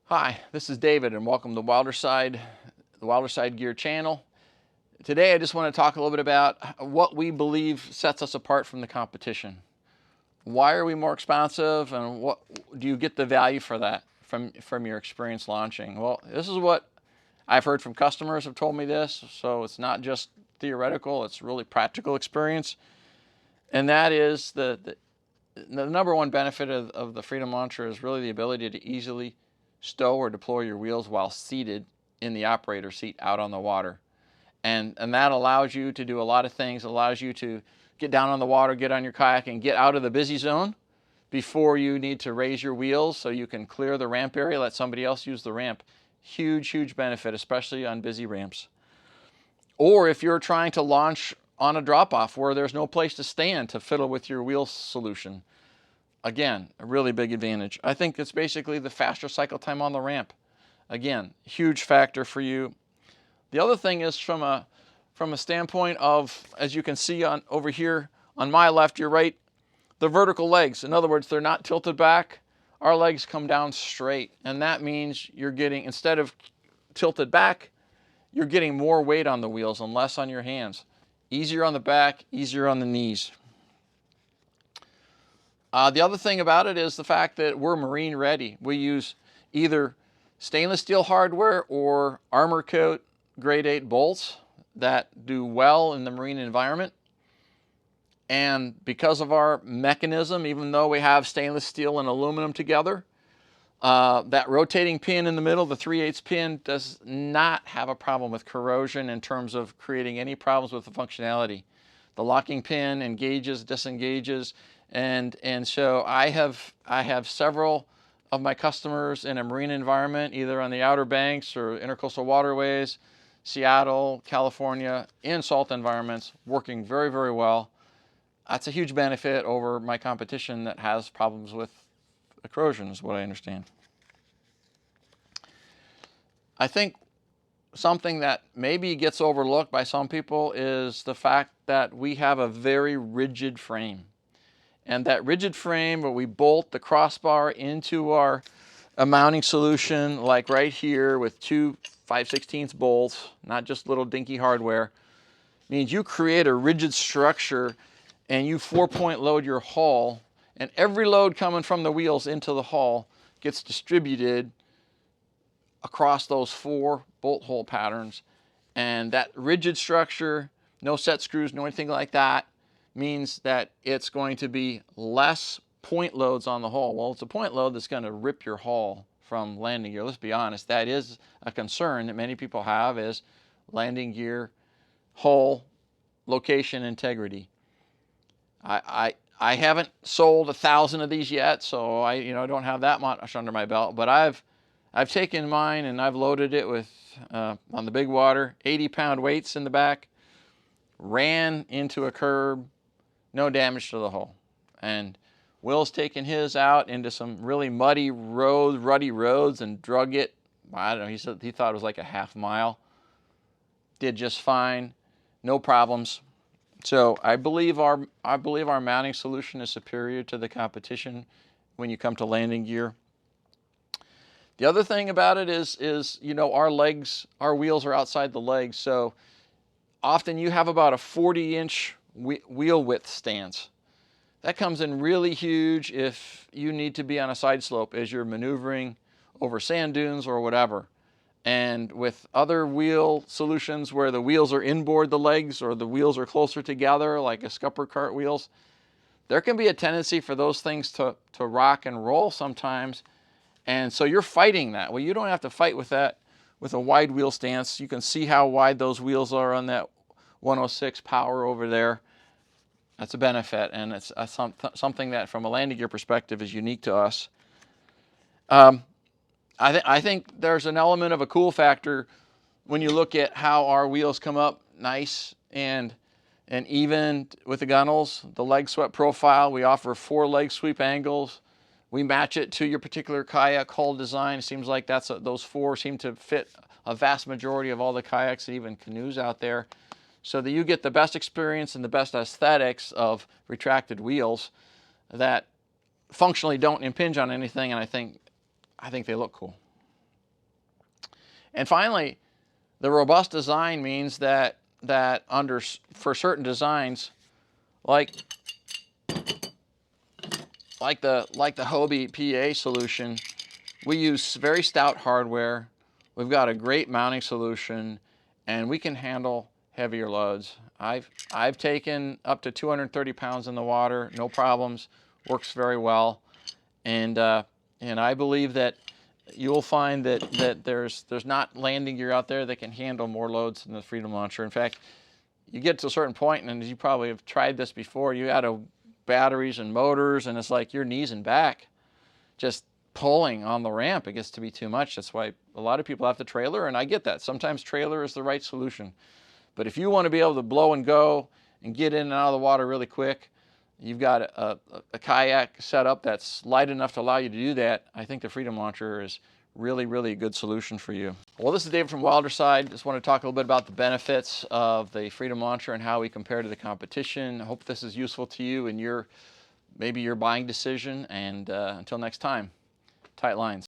Hi, this is David and welcome to the Wilder Side Gear channel. Today I just want to talk a little bit about what we believe sets us apart from the competition. Why are we more expensive and what do you get the value for that from your experience launching? Well, this is what I've heard from customers have told me this, so it's not just theoretical, it's really practical experience. And that is the number one benefit of the Freedom Launcher is really the ability to easily stow or deploy your wheels while seated in the operator seat out on the water. And that allows you to do a lot of things. It allows you to get down on the water, get on your kayak, and get out of the busy zone before you need to raise your wheels so you can clear the ramp area, let somebody else use the ramp. Huge, huge benefit, especially on busy ramps. Or if you're trying to launch on a drop-off where there's no place to stand to fiddle with your wheel solution. Again, a really big advantage. I think it's basically the faster cycle time on the ramp. Again, huge factor for you. The other thing is from a standpoint of, as you can see over here on my left, your right, the vertical legs. In other words, they're not tilted back. Our legs come down straight, and that means you're getting, instead of tilted back, you're getting more weight on the wheels and less on your hands. Easier on the back, easier on the knees. The other thing about it is the fact that we're marine ready. We use either stainless steel hardware or armor coat grade 8 bolts that do well in the marine environment. And because of our mechanism, even though we have stainless steel and aluminum together, that rotating pin in the middle, the 3/8 pin, does not have a problem with corrosion in terms of creating any problems with the functionality. The locking pin engages, disengages, and so I have several of my customers in a marine environment, either on the Outer Banks or intercoastal waterways, Seattle, California, in salt environments, working very, very well. That's a huge benefit over my competition that has problems with corrosion, is what I understand. I think something that maybe gets overlooked by some people is the fact that we have a very rigid frame. And that rigid frame where we bolt the crossbar into our mounting solution, like right here with two 5/16 bolts, not just little dinky hardware, means you create a rigid structure and you 4-point load your hull, and every load coming from the wheels into the hull gets distributed across those 4 bolt hole patterns. And that rigid structure, no set screws, no anything like that, means that it's going to be less point loads on the hull. Well, it's a point load that's going to rip your hull from landing gear. Let's be honest, that is a concern that many people have, is landing gear, hull, location integrity. I haven't sold 1,000 of these yet, so I don't have that much under my belt, but I've taken mine and I've loaded it with, on the big water, 80-pound weights in the back, ran into a curb, no damage to the hull. And Will's taken his out into some really muddy roads, ruddy roads, and drug it, I don't know, he said he thought it was like a half mile. Did just fine, no problems. So I believe our mounting solution is superior to the competition when you come to landing gear. The other thing about it is our wheels are outside the legs, so often you have about a 40-inch wheel width stance. That comes in really huge if you need to be on a side slope as you're maneuvering over sand dunes or whatever. And with other wheel solutions where the wheels are inboard the legs or the wheels are closer together, like a scupper cart wheels, there can be a tendency for those things to rock and roll sometimes. And so you're fighting that. Well, you don't have to fight with that with a wide wheel stance. You can see how wide those wheels are on that 106 power over there. That's a benefit, and it's something that from a landing gear perspective is unique to us. I think there's an element of a cool factor when you look at how our wheels come up nice and even with the gunnels, the leg swept profile. We offer 4 leg sweep angles. We match it to your particular kayak hull design. It seems like those 4 seem to fit a vast majority of all the kayaks and even canoes out there, so that you get the best experience and the best aesthetics of retracted wheels that functionally don't impinge on anything, and I think they look cool. And finally, the robust design means that for certain designs, like the Hobie PA solution, we use very stout hardware. We've got a great mounting solution, and we can handle heavier loads. I've taken up to 230 pounds in the water, no problems. Works very well, and I believe that you'll find that there's not landing gear out there that can handle more loads than the Freedom Launcher. In fact, you get to a certain point, and as you probably have tried this before, you add batteries and motors, and it's like your knees and back just pulling on the ramp. It gets to be too much. That's why a lot of people have to trailer, and I get that. Sometimes trailer is the right solution. But if you want to be able to blow and go and get in and out of the water really quick, you've got a kayak setup that's light enough to allow you to do that. I think the Freedom Launcher is really, really a good solution for you. Well, this is David from Wilderside. Just want to talk a little bit about the benefits of the Freedom Launcher and how we compare to the competition. I hope this is useful to you in maybe your buying decision. And until next time, tight lines.